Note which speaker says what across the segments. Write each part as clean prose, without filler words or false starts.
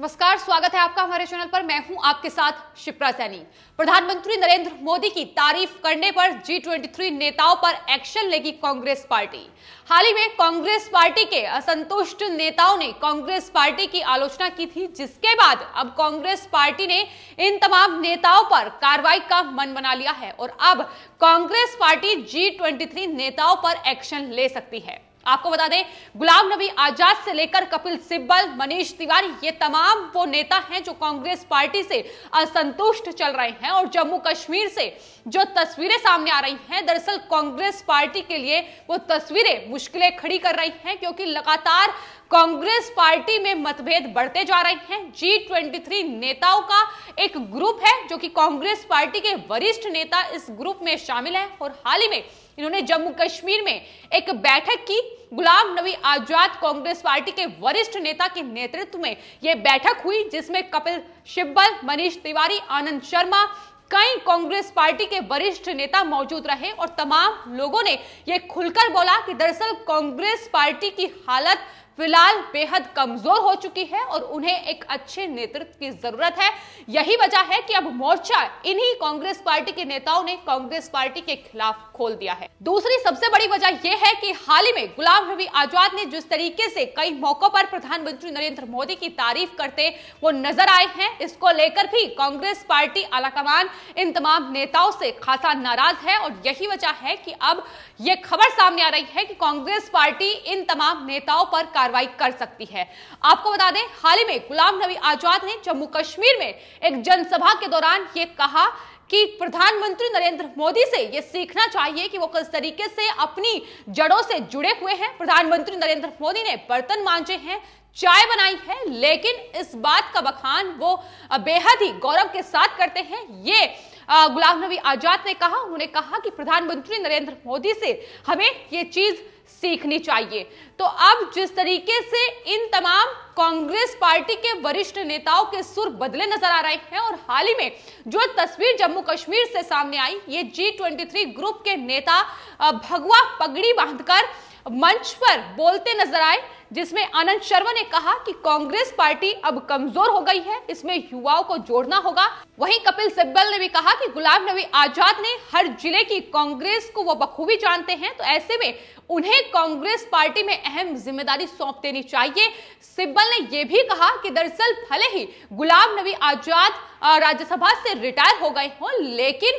Speaker 1: नमस्कार, स्वागत है आपका हमारे चैनल पर। मैं हूं आपके साथ शिप्रा सैनी। प्रधानमंत्री नरेंद्र मोदी की तारीफ करने पर G23 नेताओं पर एक्शन लेगी कांग्रेस पार्टी। हाल ही में कांग्रेस पार्टी के असंतुष्ट नेताओं ने कांग्रेस पार्टी की आलोचना की थी, जिसके बाद अब कांग्रेस पार्टी ने इन तमाम नेताओं पर कार्रवाई का मन बना लिया है और अब कांग्रेस पार्टी G23 नेताओं पर एक्शन ले सकती है। आपको बता दें, गुलाम नबी आजाद से लेकर कपिल सिब्बल, मनीष तिवारी, ये तमाम वो नेता हैं जो कांग्रेस पार्टी से असंतुष्ट चल रहे हैं और जम्मू कश्मीर से जो तस्वीरें सामने आ रही हैं, दरअसल कांग्रेस पार्टी के लिए वो तस्वीरें मुश्किलें खड़ी कर रही हैं, क्योंकि लगातार कांग्रेस पार्टी में मतभेद बढ़ते जा रहे हैं। G23 नेताओं का एक ग्रुप है जो कि कांग्रेस पार्टी के वरिष्ठ नेता इस ग्रुप में शामिल हैं और हाल ही में इन्होंने जम्मू कश्मीर में एक बैठक की। गुलाम नबी आजाद कांग्रेस पार्टी के वरिष्ठ नेता के नेतृत्व में यह बैठक हुई, जिसमें कपिल सिब्बल, मनीष तिवारी, आनंद शर्मा, कई कांग्रेस पार्टी के वरिष्ठ नेता मौजूद रहे और तमाम लोगों ने यह खुलकर बोला कि दरअसल कांग्रेस पार्टी की हालत फिलहाल बेहद कमजोर हो चुकी है और उन्हें एक अच्छे नेतृत्व की जरूरत है। यही वजह है कि अब मोर्चा इन्हीं कांग्रेस पार्टी के नेताओं ने कांग्रेस पार्टी के खिलाफ खोल दिया है। दूसरी सबसे बड़ी वजह यह है कि हाल ही में गुलाम नबी आजाद ने जिस तरीके से कई मौकों पर प्रधानमंत्री नरेंद्र मोदी की तारीफ करते वो नजर आए हैं, इसको लेकर भी कांग्रेस पार्टी आलाकमान इन तमाम नेताओं से खासा नाराज है और यही वजह है कि अब यह खबर सामने आ रही है कि कांग्रेस पार्टी इन तमाम नेताओं पर कार्रवाई कर सकती है। आपको बता दें, हाल ही में गुलाम नबी आजाद ने जम्मू कश्मीर में एक जनसभा के दौरान ये कहा कि प्रधानमंत्री नरेंद्र मोदी से ये सीखना चाहिए कि वो किस तरीके से अपनी जड़ों से जुड़े हुए हैं। प्रधानमंत्री नरेंद्र मोदी ने बर्तन मांजे हैं, चाय बनाई है, लेकिन इस बात का बखान वो बेहद ही गौरव के साथ करते हैं। ये गुलाम नबी आजाद ने कहा। उन्होंने कहा कि प्रधानमंत्री नरेंद्र मोदी से हमें ये चीज सीखनी चाहिए। तो अब जिस तरीके से इन तमाम कांग्रेस पार्टी के वरिष्ठ नेताओं के सुर बदले नजर आ रहे हैं और हाल ही में जो तस्वीर जम्मू कश्मीर से सामने आई, ये G23 ग्रुप के नेता भगवा पगड़ी बांधकर मंच पर बोलते नजर आए, जिसमें आनंद शर्मा ने कहा कि कांग्रेस पार्टी अब कमजोर हो गई है, इसमें युवाओं को जोड़ना होगा। वहीं कपिल सिब्बल ने भी कहा कि गुलाम नबी आजाद ने हर जिले की कांग्रेस को वो बखूबी जानते हैं, तो ऐसे में उन्हें कांग्रेस पार्टी में अहम जिम्मेदारी सौंप देनी चाहिए। सिब्बल ने यह भी कहा कि दरअसल भले ही गुलाम नबी आजाद राज्यसभा से रिटायर हो गए हों, लेकिन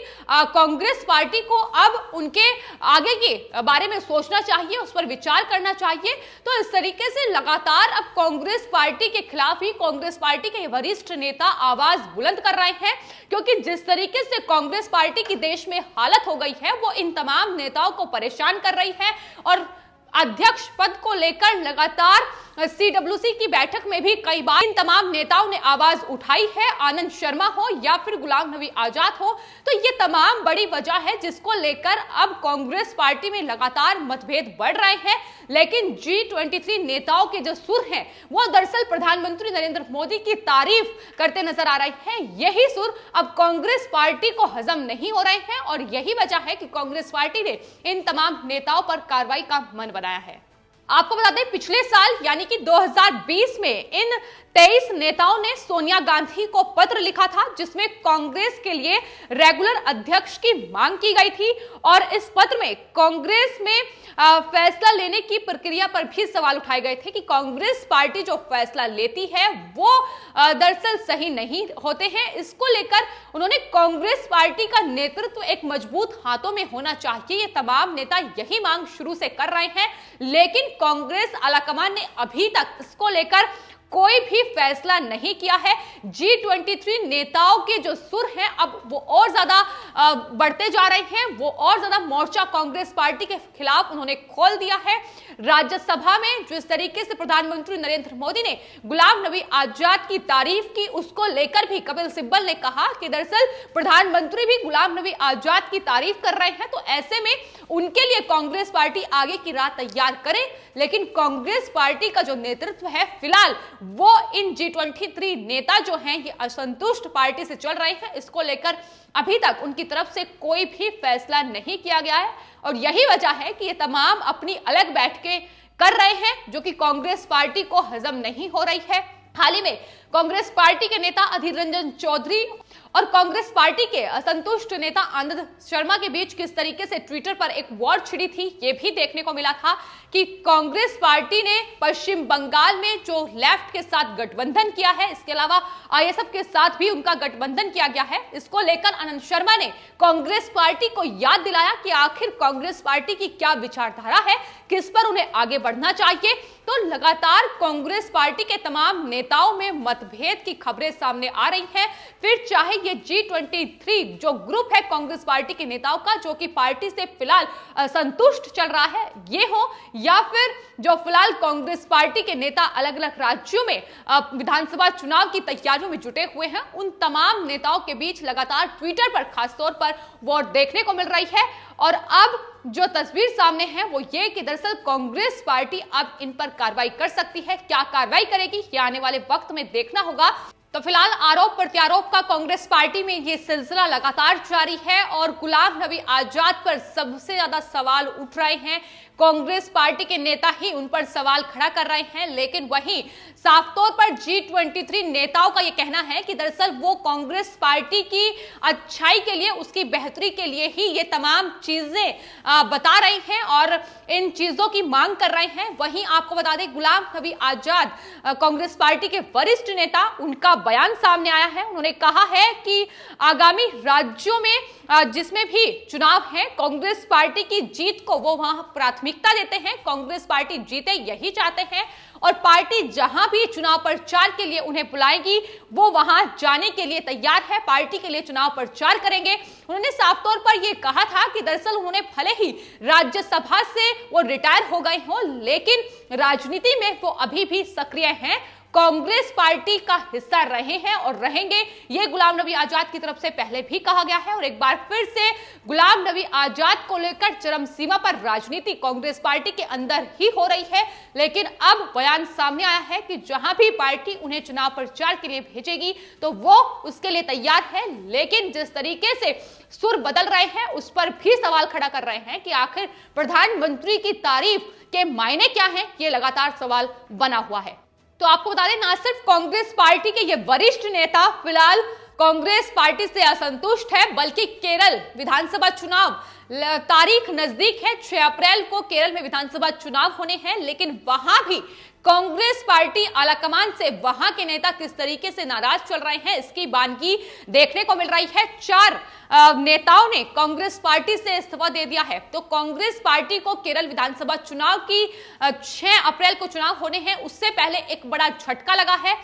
Speaker 1: कांग्रेस पार्टी को अब उनके आगे के बारे में सोचना चाहिए, उस पर विचार करना चाहिए। तो इस तरीके से लगातार अब कांग्रेस पार्टी के खिलाफ ही कांग्रेस पार्टी के वरिष्ठ नेता आवाज बुलंद कर रहे हैं, क्योंकि जिस तरीके से कांग्रेस पार्टी की देश में हालत हो गई है वो इन तमाम नेताओं को परेशान कर रही है और अध्यक्ष पद को लेकर लगातार CWC की बैठक में भी कई बार इन तमाम नेताओं ने आवाज उठाई है, आनंद शर्मा हो या फिर गुलाम नबी आजाद हो। तो ये तमाम बड़ी वजह है जिसको लेकर अब कांग्रेस पार्टी में लगातार मतभेद बढ़ रहे हैं, लेकिन G23 नेताओं के जो सुर हैं वो दरअसल प्रधानमंत्री नरेंद्र मोदी की तारीफ करते नजर आ रहे हैं। यही सुर अब कांग्रेस पार्टी को हजम नहीं हो रहे हैं और यही वजह है कि कांग्रेस पार्टी ने इन तमाम नेताओं पर कार्रवाई का मन बनाया है। आपको बता दें, पिछले साल यानी कि 2020 में इन 23 नेताओं ने सोनिया गांधी को पत्र लिखा था, जिसमें कांग्रेस के लिए रेगुलर अध्यक्ष की मांग की गई थी और इस पत्र में कांग्रेस में फैसला लेने की प्रक्रिया पर भी सवाल उठाए गए थे कि कांग्रेस पार्टी जो फैसला लेती है वो दरअसल सही नहीं होते हैं। इसको लेकर उन्होंने कांग्रेस पार्टी का नेतृत्व एक मजबूत हाथों में होना चाहिए, ये तमाम नेता यही मांग शुरू से कर रहे हैं, लेकिन कांग्रेस आलाकमान ने अभी तक इसको लेकर कोई भी फैसला नहीं किया है। G23 नेताओं के जो सुर हैं अब वो और ज्यादा बढ़ते जा रहे हैं, वो और ज्यादा मोर्चा कांग्रेस पार्टी के खिलाफ उन्होंने खोल दिया है। राज्यसभा में जिस तरीके से प्रधानमंत्री नरेंद्र मोदी ने गुलाम नबी आजाद की तारीफ की, उसको लेकर भी कपिल सिब्बल ने कहा कि दरअसल प्रधानमंत्री भी गुलाम नबी आजाद की तारीफ कर रहे हैं, तो ऐसे में उनके लिए कांग्रेस पार्टी आगे की राह तैयार करे। लेकिन कांग्रेस पार्टी का जो नेतृत्व है फिलहाल वो इन G23 नेता जो हैं ये असंतुष्ट पार्टी से चल रहे हैं, इसको लेकर अभी तक उनकी तरफ से कोई भी फैसला नहीं किया गया है और यही वजह है कि ये तमाम अपनी अलग बैठकें कर रहे हैं जो कि कांग्रेस पार्टी को हजम नहीं हो रही है। हाल ही में कांग्रेस पार्टी के नेता अधीर रंजन चौधरी और कांग्रेस पार्टी के असंतुष्ट नेता आनंद शर्मा के बीच किस तरीके से ट्विटर पर एक वॉर छिड़ी थी, ये भी देखने को मिला था कि कांग्रेस पार्टी ने पश्चिम बंगाल में जो लेफ्ट के साथ गठबंधन किया है, इसके अलावा आईएसएफ के साथ भी उनका गठबंधन किया गया है। इसको लेकर आनंद शर्मा ने कांग्रेस पार्टी को याद दिलाया कि आखिर कांग्रेस पार्टी की क्या विचारधारा है, किस पर उन्हें आगे बढ़ना चाहिए। तो लगातार कांग्रेस पार्टी के तमाम नेताओं में मतभेद की खबरें सामने आ रही हैं। फिर चाहे ये G23 जो ग्रुप है कांग्रेस पार्टी के नेताओं का, जो कि पार्टी से फिलहाल असंतुष्ट चल रहा है, ये हो, या फिर जो फिलहाल कांग्रेस पार्टी के नेता अलग अलग राज्यों में विधानसभा चुनाव की तैयारियों में जुटे हुए हैं, उन तमाम नेताओं के बीच लगातार ट्विटर पर खासतौर पर वोट देखने को मिल रही है। और अब जो तस्वीर सामने है वो ये कि दरअसल कांग्रेस पार्टी अब इन पर कार्रवाई कर सकती है। क्या कार्रवाई करेगी ये आने वाले वक्त में देखना होगा। तो फिलहाल आरोप प्रत्यारोप का कांग्रेस पार्टी में ये सिलसिला लगातार जारी है और गुलाम नबी आजाद पर सबसे ज्यादा सवाल उठ रहे हैं। कांग्रेस पार्टी के नेता ही उन पर सवाल खड़ा कर रहे हैं, लेकिन वहीं साफ तौर पर G23 नेताओं का यह कहना है कि दरअसल वो कांग्रेस पार्टी की अच्छाई के लिए, उसकी बेहतरी के लिए ही ये तमाम चीजें बता रहे हैं और इन चीजों की मांग कर रहे हैं। वहीं आपको बता दें, गुलाम नबी आजाद कांग्रेस पार्टी के वरिष्ठ नेता, उनका बयान सामने आया है। उन्होंने कहा है कि आगामी राज्यों में जिसमें भी चुनाव है, कांग्रेस पार्टी की जीत को वो वहां प्राथमिकता देते हैं। कांग्रेस पार्टी जीते यही चाहते हैं और पार्टी जहां भी चुनाव प्रचार के लिए उन्हें बुलाएगी वो वहां जाने के लिए तैयार है, पार्टी के लिए चुनाव प्रचार करेंगे। उन्होंने साफ तौर पर यह कहा था कि दरअसल उन्होंने भले ही राज्यसभा से वो रिटायर हो गए हो, लेकिन राजनीति में वो अभी भी सक्रिय हैं, कांग्रेस पार्टी का हिस्सा रहे हैं और रहेंगे। ये गुलाम नबी आजाद की तरफ से पहले भी कहा गया है और एक बार फिर से गुलाम नबी आजाद को लेकर चरम सीमा पर राजनीति कांग्रेस पार्टी के अंदर ही हो रही है। लेकिन अब बयान सामने आया है कि जहां भी पार्टी उन्हें चुनाव प्रचार के लिए भेजेगी तो वो उसके लिए तैयार है। लेकिन जिस तरीके से सुर बदल रहे हैं उस पर भी सवाल खड़ा कर रहे हैं कि आखिर प्रधानमंत्री की तारीफ के मायने क्या हैं, ये लगातार सवाल बना हुआ है। तो आपको बता दें, ना सिर्फ कांग्रेस पार्टी के ये वरिष्ठ नेता फिलहाल कांग्रेस पार्टी से असंतुष्ट है, बल्कि केरल विधानसभा चुनाव तारीख नजदीक है। 6 अप्रैल को केरल में विधानसभा चुनाव होने हैं, लेकिन वहां भी कांग्रेस पार्टी आलाकमान से वहां के नेता किस तरीके से नाराज चल रहे हैं, इसकी बानगी देखने को मिल रही है। 4 नेताओं ने कांग्रेस पार्टी से इस्तीफा दे दिया है। तो कांग्रेस पार्टी को केरल विधानसभा चुनाव की 6 अप्रैल को चुनाव होने हैं, उससे पहले एक बड़ा झटका लगा है।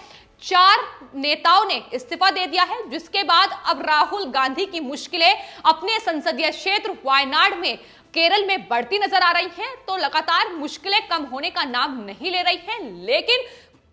Speaker 1: 4 नेताओं ने इस्तीफा दे दिया है, जिसके बाद अब राहुल गांधी की मुश्किलें अपने संसदीय क्षेत्र वायनाड में केरल में बढ़ती नजर आ रही हैं। तो लगातार मुश्किलें कम होने का नाम नहीं ले रही हैं, लेकिन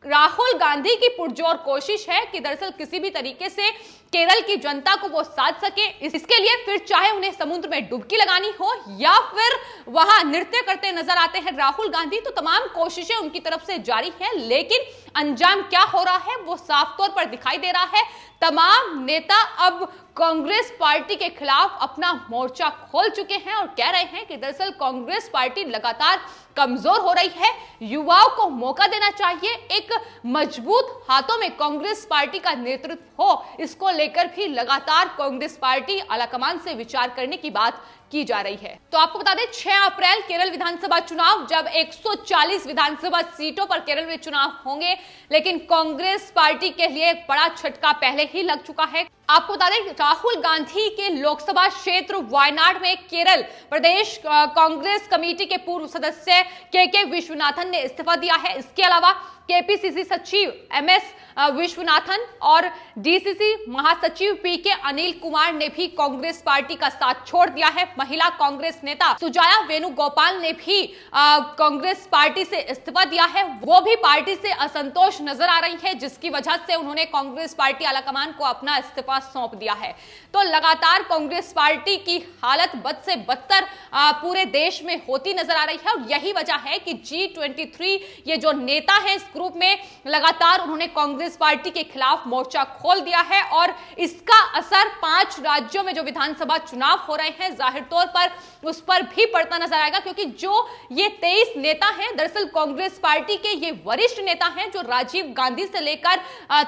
Speaker 1: राहुल गांधी की पुरजोर कोशिश है कि दरअसल किसी भी तरीके से केरल की जनता को वो साध सके। इसके लिए फिर चाहे उन्हें समुद्र में डुबकी लगानी हो या फिर वहां नृत्य करते नजर आते हैं राहुल गांधी, तो तमाम कोशिशें उनकी तरफ से जारी हैं। लेकिन अंजाम क्या हो रहा है वो साफ तौर पर दिखाई दे रहा है। तमाम नेता अब कांग्रेस पार्टी के खिलाफ अपना मोर्चा खोल चुके हैं और कह रहे हैं कि दरअसल कांग्रेस पार्टी लगातार कमजोर हो रही है, युवाओं को मौका देना चाहिए, एक मजबूत हाथों में कांग्रेस पार्टी का नेतृत्व हो। इसको लेकर भी लगातार कांग्रेस पार्टी आलाकमान से विचार करने की बात की जा रही है। तो आपको बता दें, 6 अप्रैल केरल विधानसभा चुनाव, जब 140 विधानसभा सीटों पर केरल में चुनाव होंगे, लेकिन कांग्रेस पार्टी के लिए बड़ा झटका पहले ही लग चुका है। आपको बता दें, राहुल गांधी के लोकसभा क्षेत्र वायनाड में केरल प्रदेश कांग्रेस कमेटी के पूर्व सदस्य के विश्वनाथन ने इस्तीफा दिया है। इसके अलावा केपीसीसी सचिव MS विश्वनाथन और DCC महासचिव PK अनिल कुमार ने भी कांग्रेस पार्टी का साथ छोड़ दिया है। महिला कांग्रेस नेता सुजाया वेणुगोपाल ने भी कांग्रेस पार्टी से इस्तीफा दिया है। वो भी पार्टी से असंतोष नजर आ रही है, जिसकी वजह से उन्होंने कांग्रेस पार्टी आलाकमान को अपना इस्तीफा सौंप दिया है। तो लगातार कांग्रेस पार्टी की हालत बद से बदतर पूरे देश में होती नजर आ रही है और यही वजह है कि G23 ये जो नेता है इस ग्रुप में लगातार उन्होंने कांग्रेस कांग्रेस पार्टी के खिलाफ मोर्चा खोल दिया है और इसका असर 5 राज्यों में जो विधानसभा चुनाव हो रहे हैं जाहिर तौर पर उस पर भी पड़ता नजर आएगा, क्योंकि जो ये 23 नेता हैं दरअसल कांग्रेस पार्टी के ये वरिष्ठ नेता हैं जो राजीव गांधी से लेकर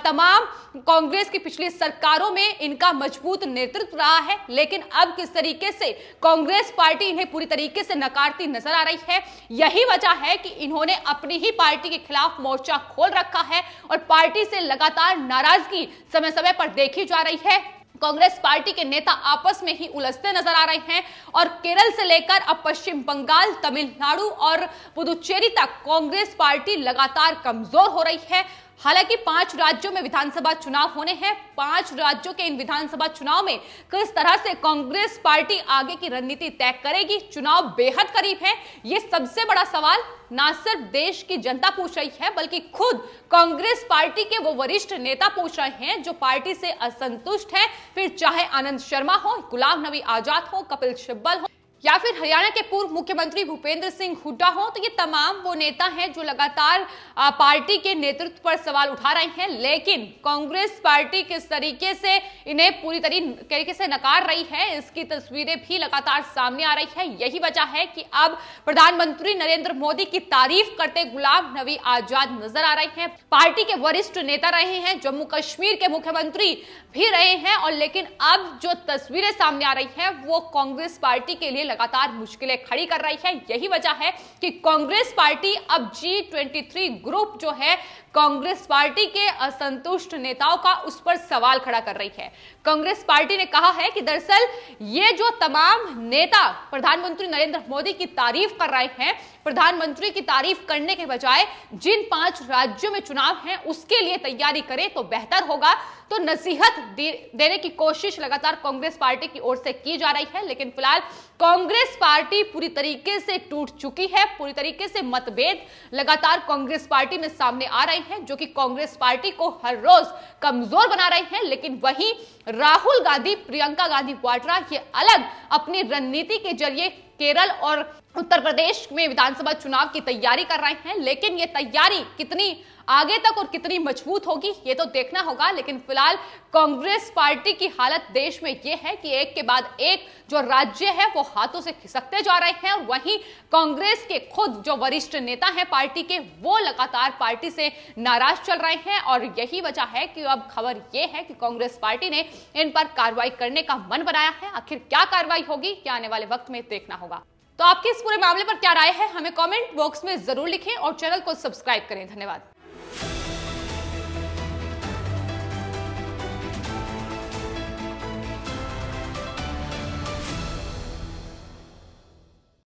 Speaker 1: तमाम कांग्रेस की पिछली सरकारों में इनका मजबूत नेतृत्व रहा है। लेकिन अब किस तरीके से कांग्रेस पार्टी इन्हें पूरी तरीके से नकारती नजर आ रही है, यही वजह है कि इन्होंने अपनी ही पार्टी के खिलाफ मोर्चा खोल रखा है और पार्टी से लगातार नाराजगी समय समय पर देखी जा रही है। कांग्रेस पार्टी के नेता आपस में ही उलझते नजर आ रहे हैं और केरल से लेकर अब पश्चिम बंगाल, तमिलनाडु और पुदुचेरी तक कांग्रेस पार्टी लगातार कमजोर हो रही है। हालांकि 5 राज्यों में विधानसभा चुनाव होने हैं। 5 राज्यों के इन विधानसभा चुनाव में किस तरह से कांग्रेस पार्टी आगे की रणनीति तय करेगी, चुनाव बेहद करीब है। ये सबसे बड़ा सवाल ना सिर्फ देश की जनता पूछ रही है बल्कि खुद कांग्रेस पार्टी के वो वरिष्ठ नेता पूछ रहे हैं जो पार्टी से असंतुष्ट हैं, फिर चाहे आनंद शर्मा हो, गुलाम नबी आजाद हो, कपिल सिब्बल हो या फिर हरियाणा के पूर्व मुख्यमंत्री भूपेंद्र सिंह हुड्डा हो। तो ये तमाम वो नेता हैं जो लगातार पार्टी के नेतृत्व पर सवाल उठा रहे हैं, लेकिन कांग्रेस पार्टी किस तरीके से इन्हें पूरी तरीके से नकार रही है इसकी तस्वीरें भी लगातार सामने आ रही है। यही वजह है कि अब प्रधानमंत्री नरेंद्र मोदी की तारीफ करते गुलाम नबी आजाद नजर आ रहे हैं। पार्टी के वरिष्ठ नेता रहे हैं, जम्मू कश्मीर के मुख्यमंत्री भी रहे हैं, और लेकिन अब जो तस्वीरें सामने आ रही है वो कांग्रेस पार्टी के लिए लगातार मुश्किलें खड़ी कर रही है। यही वजह है कि कांग्रेस पार्टी अब G23 ग्रुप जो है कांग्रेस पार्टी के असंतुष्ट नेताओं का उस पर सवाल खड़ा कर रही है। कांग्रेस पार्टी ने कहा है कि दरअसल ये जो तमाम नेता प्रधानमंत्री नरेंद्र मोदी की तारीफ कर रहे हैं, प्रधानमंत्री की तारीफ करने के बजाय जिन 5 राज्यों में चुनाव हैं उसके लिए तैयारी करें तो बेहतर होगा। तो नसीहत देने की कोशिश लगातार कांग्रेस पार्टी की ओर से की जा रही है, लेकिन फिलहाल कांग्रेस पार्टी पूरी तरीके से टूट चुकी है। पूरी तरीके से मतभेद लगातार कांग्रेस पार्टी में सामने आ रहे हैं जो कि कांग्रेस पार्टी को हर रोज कमजोर बना रहे हैं। लेकिन वहीं राहुल गांधी, प्रियंका गांधी वाड्रा ये अलग अपनी रणनीति के जरिए केरल और उत्तर प्रदेश में विधानसभा चुनाव की तैयारी कर रहे हैं, लेकिन ये तैयारी कितनी आगे तक और कितनी मजबूत होगी ये तो देखना होगा। लेकिन फिलहाल कांग्रेस पार्टी की हालत देश में ये है कि एक के बाद एक जो राज्य है वो हाथों से खिसकते जा रहे हैं, और वहीं कांग्रेस के खुद जो वरिष्ठ नेता हैं पार्टी के वो लगातार पार्टी से नाराज चल रहे हैं। और यही वजह है कि अब खबर ये है कि कांग्रेस पार्टी ने इन पर कार्रवाई करने का मन बनाया है। आखिर क्या कार्रवाई होगी क्या आने वाले वक्त में देखना होगा। तो आपके इस पूरे मामले पर क्या राय है हमें कमेंट बॉक्स में जरूर लिखें और चैनल को सब्सक्राइब करें। धन्यवाद।